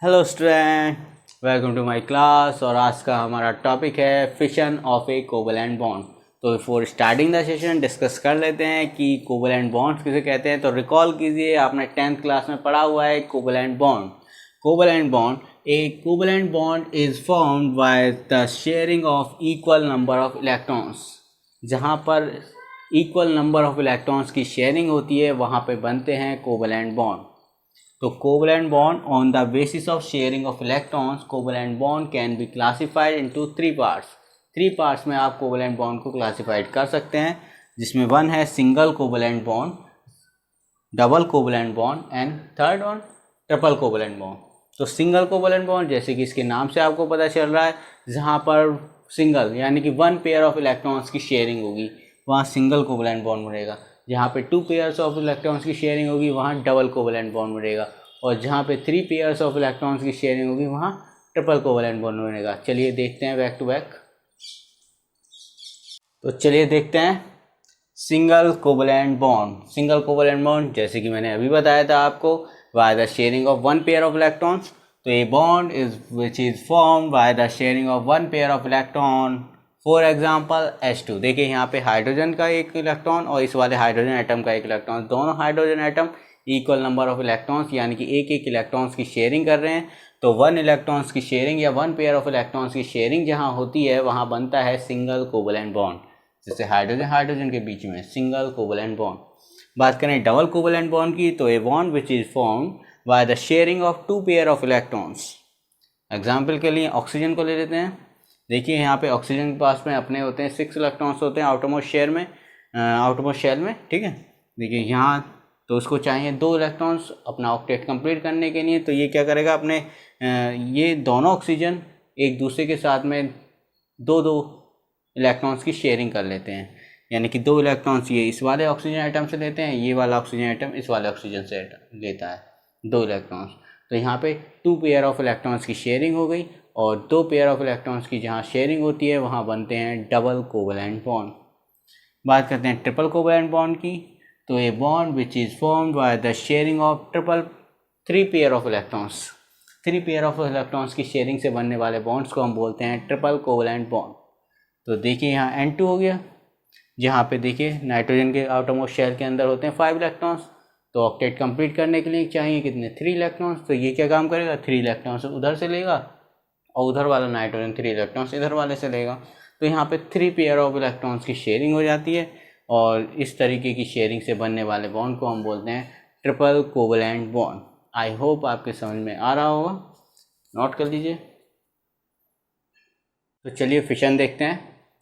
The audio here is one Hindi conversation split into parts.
Hello student, welcome to my class. और आज का हमारा टॉपिक है fission of a covalent bond. तो before starting the session discuss कर लेते हैं कि कोवैलेंट बॉन्ड्स किसे कहते हैं। तो रिकॉल कीजिए, आपने 10th क्लास में पढ़ा हुआ है covalent bond. Covalent bond is formed by the sharing of equal number of electrons. जहाँ पर इक्वल नंबर ऑफ इलेक्ट्रॉन्स की शेयरिंग होती है वहाँ पे बनते हैं कोवैलेंट बॉन्ड। तो covalent bond on the basis of sharing of electrons, covalent bond can be classified into 3 parts. 3 parts में आप कोवैलेंट बॉन्ड को क्लासिफाइड कर सकते हैं, जिसमें वन है single covalent bond, double covalent bond and third one triple covalent bond. तो सिंगल कोवैलेंट बॉन्ड जैसे कि इसके नाम से आपको पता चल रहा है, जहाँ पर सिंगल यानी कि 1 पेयर ऑफ इलेक्ट्रॉन्स की शेयरिंग होगी वहाँ सिंगल कोवैलेंट बॉन्ड बनेगा। जहाँ पे 2 पेयर्स ऑफ इलेक्ट्रॉन्स की शेयरिंग होगी वहाँ डबल कोवैलेंट बॉन्ड बनेगा। और जहाँ पे 3 पेयर्स ऑफ इलेक्ट्रॉन्स की शेयरिंग होगी वहाँ ट्रिपल कोवैलेंट बॉन्ड बनेगा। चलिए देखते हैं बैक टू बैक। तो चलिए देखते हैं single covalent bond. Single covalent bond जैसे कि मैंने अभी बताया था आपको, bye the sharing of 1 pair of electrons. तो ये bond which is formed by the sharing of 1 pair of electron. For example H2, देखिए यहाँ पे हाइड्रोजन का एक इलेक्ट्रॉन और इस वाले हाइड्रोजन एटम का एक इलेक्ट्रॉन, दोनों hydrogen atom equal number of electrons यानी कि एक एक इलेक्ट्रॉन्स की शेयरिंग कर रहे हैं। तो 1 इलेक्ट्रॉन्स की शेयरिंग या 1 पेयर ऑफ इलेक्ट्रॉन्स की शेयरिंग जहाँ होती है वहाँ बनता है सिंगल कोवैलेंट बॉन्ड, जैसे हाइड्रोजन के बीच में सिंगल कोवैलेंट बॉन्ड। बात करें डबल कोवैलेंट बॉन्ड की, तो a bond which is formed by the sharing of 2 pair of electrons. Example के लिए ऑक्सीजन को ले लेते हैं। देखिए यहाँ पे ऑक्सीजन के पास में अपने होते हैं 6 इलेक्ट्रॉन्स होते हैं आउटरमोस्ट शेल में, ठीक है। देखिए यहाँ तो उसको चाहिए 2 इलेक्ट्रॉन्स अपना ऑक्टेट कंप्लीट करने के लिए। तो ये क्या करेगा, अपने ये दोनों ऑक्सीजन एक दूसरे के साथ में 2-2 इलेक्ट्रॉन्स की शेयरिंग कर लेते हैं, यानी कि 2 इलेक्ट्रॉन्स ये इस वाले ऑक्सीजन एटम से लेते हैं, ये वाला ऑक्सीजन एटम इस वाले ऑक्सीजन से लेता है 2 इलेक्ट्रॉन्स। तो यहाँ पे 2 पेयर ऑफ इलेक्ट्रॉन्स की शेयरिंग हो गई और 2 पेयर ऑफ इलेक्ट्रॉन्स की जहाँ शेयरिंग होती है वहाँ बनते हैं डबल कोवैलेंट बॉन्ड। बात करते हैं ट्रिपल कोवैलेंट बॉन्ड की। तो a bond which is formed by the sharing of 3 pair of electrons. 3 pair of electrons की शेयरिंग से बनने वाले बॉन्ड्स को हम बोलते हैं ट्रिपल कोवैलेंट बॉन्ड। तो देखिए यहाँ N2 हो गया, जहाँ पे देखिए नाइट्रोजन के आउटरमोस्ट शेल के अंदर होते हैं 5 इलेक्ट्रॉन्स। तो ऑक्टेट कंप्लीट करने के लिए चाहिए कितने, 3 इलेक्ट्रॉन्स। तो ये क्या काम करेगा, 3 इलेक्ट्रॉन्स उधर से लेगा और उधर वाला नाइट्रोजन 3 इलेक्ट्रॉन्स इधर वाले से लेगा। तो यहाँ पे 3 पेयर ऑफ इलेक्ट्रॉन्स की शेयरिंग हो जाती है और इस तरीके की शेयरिंग से बनने वाले बॉन्ड को हम बोलते हैं triple covalent bond. I hope आपके समझ में आ रहा होगा, नोट कर लीजिए। तो चलिए फिशन देखते हैं।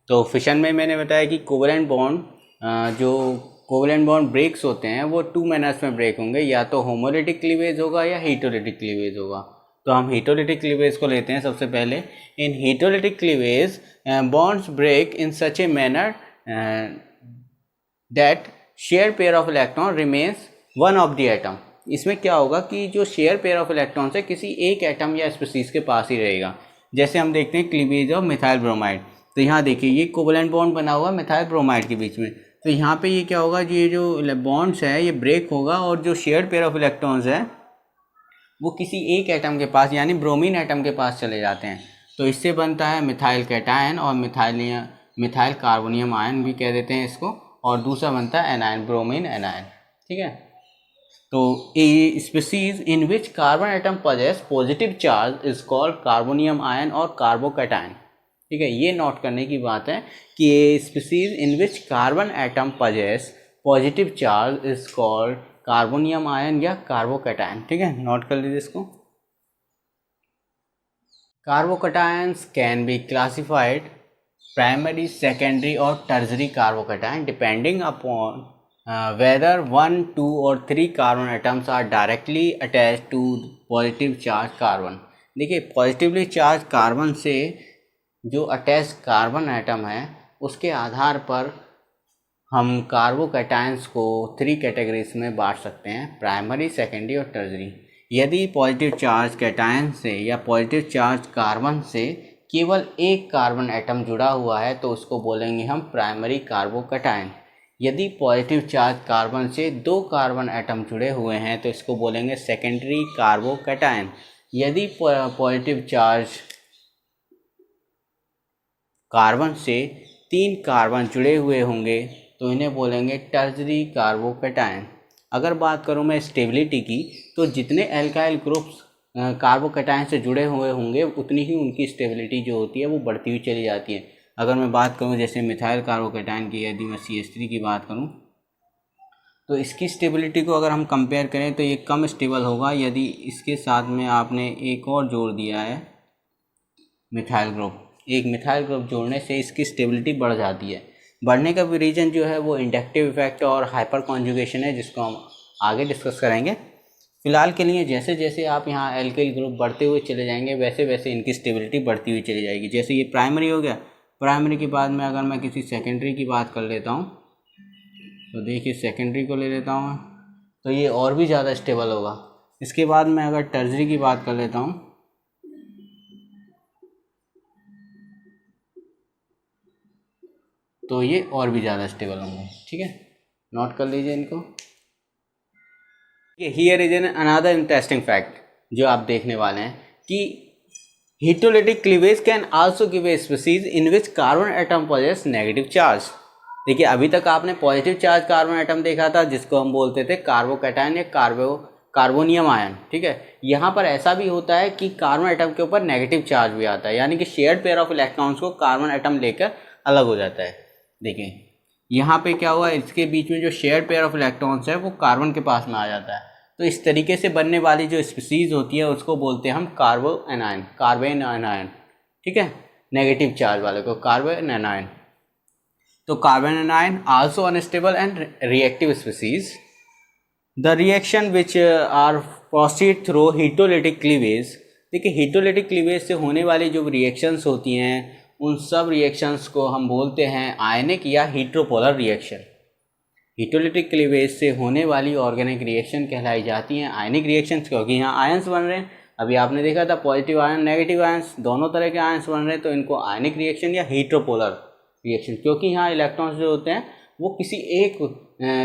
तो फिशन में मैंने बताया कि कोवैलेंट बॉन्ड जो कोवैलेंट बॉन्ड ब्रेक्स होते हैं वो 2 मैनर्स में ब्रेक होंगे, या तो होमोलिटिक क्लीवेज होगा या हेटेरोलिटिक क्लीवेज होगा। तो हम हेटेरोलिटिक क्लीवेज को लेते हैं सबसे पहले। In heterolytic cleavage bonds break in such a manner that share pair of electron remains one of the atom. इसमें क्या होगा कि जो शेयर पेयर ऑफ इलेक्ट्रॉन्स है किसी एक एटम या स्पीसीज के पास ही रहेगा। जैसे हम देखते हैं क्लीवेज ऑफ मिथाइल ब्रोमाइड। तो यहाँ देखिए ये कोवैलेंट बॉन्ड बना हुआ मिथाइल ब्रोमाइड के बीच में। तो यहाँ पे ये क्या होगा, ये जो बॉन्ड्स है ये ब्रेक होगा और जो शेयर पेयर ऑफ इलेक्ट्रॉन्स है वो किसी एक एटम के पास यानी ब्रोमीन एटम के पास चले जाते हैं। तो इससे बनता है मिथाइल कैटायन और मिथाइल कार्बोनियम आयन भी कह देते हैं इसको, और दूसरा बनता है एनायन, ब्रोमीन एनायन, ठीक है। तो a species in which carbon atom possess positive charge is called carbonium ion और कार्बोकैटायन, ठीक है। ये नोट करने की बात है कि a species in which carbon atom possess positive charge is called carbonium ion या कार्बोकैटायन, ठीक है। नोट कर लीजिए इसको। Carbocations can be classified primary, secondary और tertiary carbocation depending upon whether 1, 2 और 3 carbon atoms are directly attached to positive charge carbon. देखिए पॉजिटिवली चार्ज कार्बन से जो अटैच कार्बन एटम है उसके आधार पर हम कार्बोकैटायंस को 3 कैटेगरीज में बांट सकते हैं, प्राइमरी, सेकेंडरी और टर्सरी। यदि पॉजिटिव चार्ज कैटायन से या पॉजिटिव चार्ज कार्बन से केवल एक कार्बन एटम जुड़ा हुआ है तो उसको बोलेंगे हम प्राइमरी कार्बोकैटायन। यदि पॉजिटिव चार्ज कार्बन से 2 कार्बन एटम जुड़े हुए हैं तो इसको बोलेंगे सेकेंडरी कार्बोकैटायन। यदि पॉजिटिव चार्ज कार्बन से 3 कार्बन जुड़े हुए होंगे तो इन्हें बोलेंगे टर्शरी कार्बोकैटायन। अगर बात करूं मैं स्टेबिलिटी की, तो जितने एल्काइल ग्रुप्स कार्बोकैटायन से जुड़े हुए होंगे उतनी ही उनकी स्टेबिलिटी जो होती है वो बढ़ती हुई चली जाती है। अगर मैं बात करूं जैसे मिथाइल कार्बोकैटायन की, यदि मैं CH3 की बात करूं तो इसकी स्टेबिलिटी को अगर हम कंपेयर करें तो ये कम स्टेबल होगा यदि इसके साथ में आपने एक और जोड़ दिया है मिथाइल ग्रुप। एक मिथाइल ग्रुप जोड़ने से इसकी स्टेबिलिटी बढ़ जाती है। बढ़ने का भी रीज़न जो है वो इंडक्टिव इफेक्ट और हाइपर कॉन्जुगेशन है, जिसको हम आगे डिस्कस करेंगे। फिलहाल के लिए जैसे जैसे आप यहाँ एल्किल ग्रुप बढ़ते हुए चले जाएंगे वैसे वैसे इनकी स्टेबिलिटी बढ़ती हुई चली जाएगी। जैसे ये प्राइमरी हो गया, प्राइमरी के बाद में अगर मैं किसी सेकेंडरी की बात कर लेता हूँ तो देखिए सेकेंडरी को ले लेता हूँ तो ये और भी ज़्यादा स्टेबल होगा। इसके बाद मैं अगर टर्शरी की बात कर लेता हूँ तो ये और भी ज़्यादा स्टेबल होंगे। ठीक है, नोट कर लीजिए इनको। Here is an another interesting fact जो आप देखने वाले हैं कि heterolytic cleavage can also give a species in which carbon atom possess negative charge। देखिए अभी तक आपने पॉजिटिव चार्ज कार्बन एटम देखा था जिसको हम बोलते थे कार्बोकैटायन या कार्बोनियम आयन। ठीक है, यहाँ पर ऐसा भी होता है कि कार्बन एटम के ऊपर नेगेटिव चार्ज भी आता है, यानी कि शेयर्ड पेयर ऑफ इलेक्ट्रॉन्स को कार्बन एटम लेकर अलग हो जाता है। देखिए यहाँ पे क्या हुआ, इसके बीच में जो शेयर्ड पेयर ऑफ इलेक्ट्रॉन्स है वो कार्बन के पास में आ जाता है। तो इस तरीके से बनने वाली जो स्पीसीज होती है उसको बोलते हैं हम कार्बन एनायन। ठीक है, नेगेटिव चार्ज वाले को कार्बन एनायन। तो carbon anion also unstable and reactive species. The reaction which are proceed through heterolytic cleavage. देखिए हीटोलिटिक क्लीवेज से होने वाली जो रिएक्शंस होती हैं उन सब रिएक्शंस को हम बोलते हैं आयनिक या हीट्रोपोलर रिएक्शन। हीटोलिटिक क्लीवेज से होने वाली ऑर्गेनिक रिएक्शन कहलाई जाती हैं आयनिक रिएक्शंस, क्योंकि यहाँ आयंस बन रहे हैं। अभी आपने देखा था पॉजिटिव आयन नेगेटिव आयंस दोनों तरह के आयंस बन रहे हैं, तो इनको आयनिक रिएक्शन या हीट्रोपोलर रिएक्शन, क्योंकि यहाँ इलेक्ट्रॉन्स जो होते हैं वो किसी एक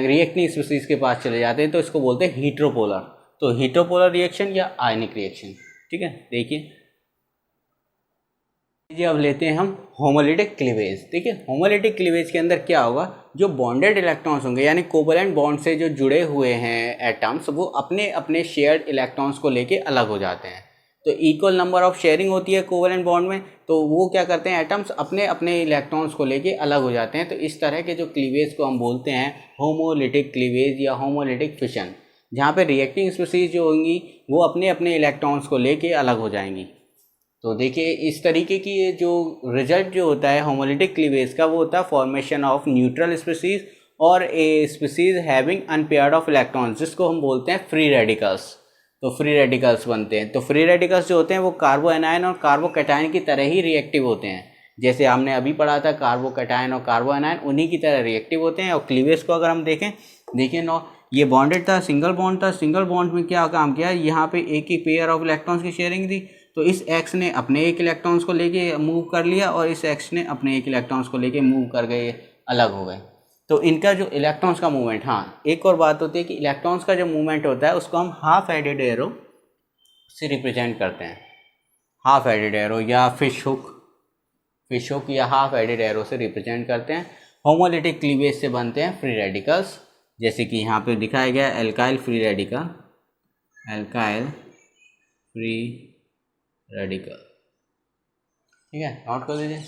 रिएक्टिंग स्पीसीज के पास चले जाते हैं, तो इसको बोलते हैं हीट्रोपोलर। तो हीट्रोपोलर रिएक्शन या आयनिक रिएक्शन। ठीक है, देखिए अब लेते हैं हम होमोलिटिक क्लीवेज। देखिए होमोलिटिक क्लीवेज के अंदर क्या होगा, जो बॉन्डेड इलेक्ट्रॉन्स होंगे यानी कोवलेंट बॉन्ड से जो जुड़े हुए हैं एटम्स वो अपने अपने शेयर्ड इलेक्ट्रॉन्स को लेके अलग हो जाते हैं। तो इक्वल नंबर ऑफ शेयरिंग होती है कोवलेंट बॉन्ड में, तो वो क्या करते हैं एटम्स अपने अपने इलेक्ट्रॉन्स को लेके अलग हो जाते हैं। तो इस तरह के जो क्लीवेज को हम बोलते हैं होमोलिटिक क्लीवेज या होमोलिटिक फिशन, जहाँ पे रिएक्टिंग स्पीसीज जो होंगी वो अपने अपने इलेक्ट्रॉन्स को लेके अलग हो जाएंगी। तो देखिए इस तरीके की ये जो रिजल्ट जो होता है होमोलिटिक क्लीवेज का वो होता है फॉर्मेशन ऑफ न्यूट्रल स्पीसीज और a species having unpaired of electrons, जिसको हम बोलते हैं फ्री रेडिकल्स। तो फ्री रेडिकल्स बनते हैं। तो फ्री रेडिकल्स जो होते हैं वो कार्बोएनायन और कार्बोकैटायन की तरह ही रिएक्टिव होते हैं। जैसे हमने अभी पढ़ा था कार्बोकैटायन और कार्बोएनायन उन्हीं की तरह रिएक्टिव होते हैं। और क्लीवेज को अगर हम देखें, देखिए नो ये बॉन्डेड था, सिंगल बॉन्ड था। सिंगल बॉन्ड में क्या काम किया, यहाँ पे एक ही पेयर ऑफ इलेक्ट्रॉन्स की शेयरिंग थी, तो इस एक्स ने अपने एक इलेक्ट्रॉन्स को लेके मूव कर लिया और इस एक्स ने अपने एक इलेक्ट्रॉन्स को लेके मूव कर गए, अलग हो गए। तो इनका जो इलेक्ट्रॉन्स का मूवमेंट, हाँ एक और बात होती है कि इलेक्ट्रॉन्स का जो मूवमेंट होता है उसको हम हाफ एडेड एरो से रिप्रेजेंट करते हैं। हाफ एडेड एरो या फिश हुक या हाफ एडेड एरो से रिप्रेजेंट करते हैं। होमोलिटिक क्लीवेज से बनते हैं फ्री रेडिकल्स, जैसे कि यहाँ पे दिखाया गया alkyl free radical, alkyl free radical. ठीक है, नोट कर लीजिए।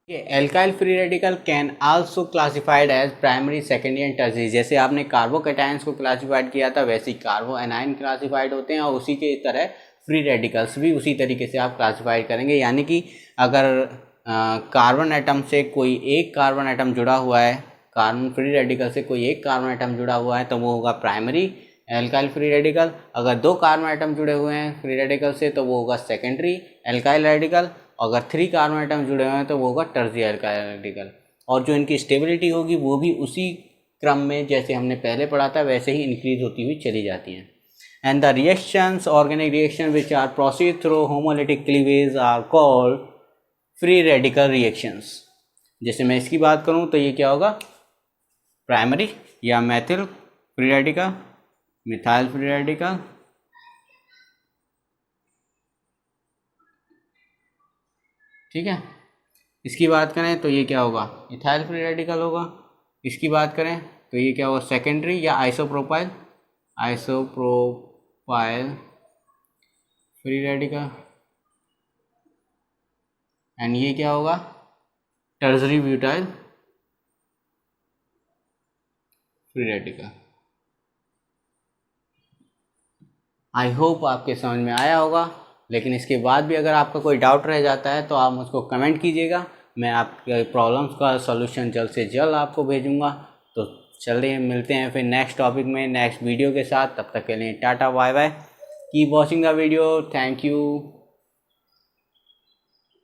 Alkyl free radical can also classified as primary, secondary and tertiary. जैसे आपने कार्बोकैटायंस को क्लासिफाइड किया था वैसे ही कार्बो एनायन क्लासिफाइड होते हैं, और उसी के तरह फ्री रेडिकल्स भी उसी तरीके से आप क्लासिफाइड करेंगे। यानी कि अगर कार्बन एटम से कोई एक कार्बन एटम जुड़ा हुआ है, कार्बन फ्री रेडिकल से कोई एक कार्बन एटम जुड़ा हुआ है तो वो होगा प्राइमरी एल्काइल फ्री रेडिकल। अगर दो कार्बन एटम जुड़े हुए हैं फ्री रेडिकल से तो वो होगा सेकेंडरी एल्काइल रेडिकल। अगर 3 कार्बन एटम जुड़े हुए हैं तो वो होगा टर्शियरी एल्काइल रेडिकल। और जो इनकी स्टेबिलिटी होगी वो भी उसी क्रम में जैसे हमने पहले पढ़ा था वैसे ही इंक्रीज होती हुई चली जाती हैं। And the reactions, organic reaction which are proceed through homolytic cleavage are called free radical reactions. जैसे मैं इसकी बात करूं तो ये क्या होगा, प्राइमरी या methyl free radical, methyl free radical, ठीक है। इसकी बात करें तो ये क्या होगा, इथाइल फ्री रेडिकल होगा। इसकी बात करें तो ये क्या होगा, सेकेंडरी या isopropyl, isopropyl free radical. And ये क्या होगा, tertiary butyl free radical. I hope आपके समझ में आया होगा, लेकिन इसके बाद भी अगर आपका कोई डाउट रह जाता है तो आप मुझको कमेंट कीजिएगा, मैं आपके प्रॉब्लम्स का सॉल्यूशन जल्द से जल्द आपको भेजूंगा। तो चलिए मिलते हैं फिर नेक्स्ट टॉपिक में, नेक्स्ट वीडियो के साथ। तब तक के लिए ta-ta bye bye, keep watching the video, thank you.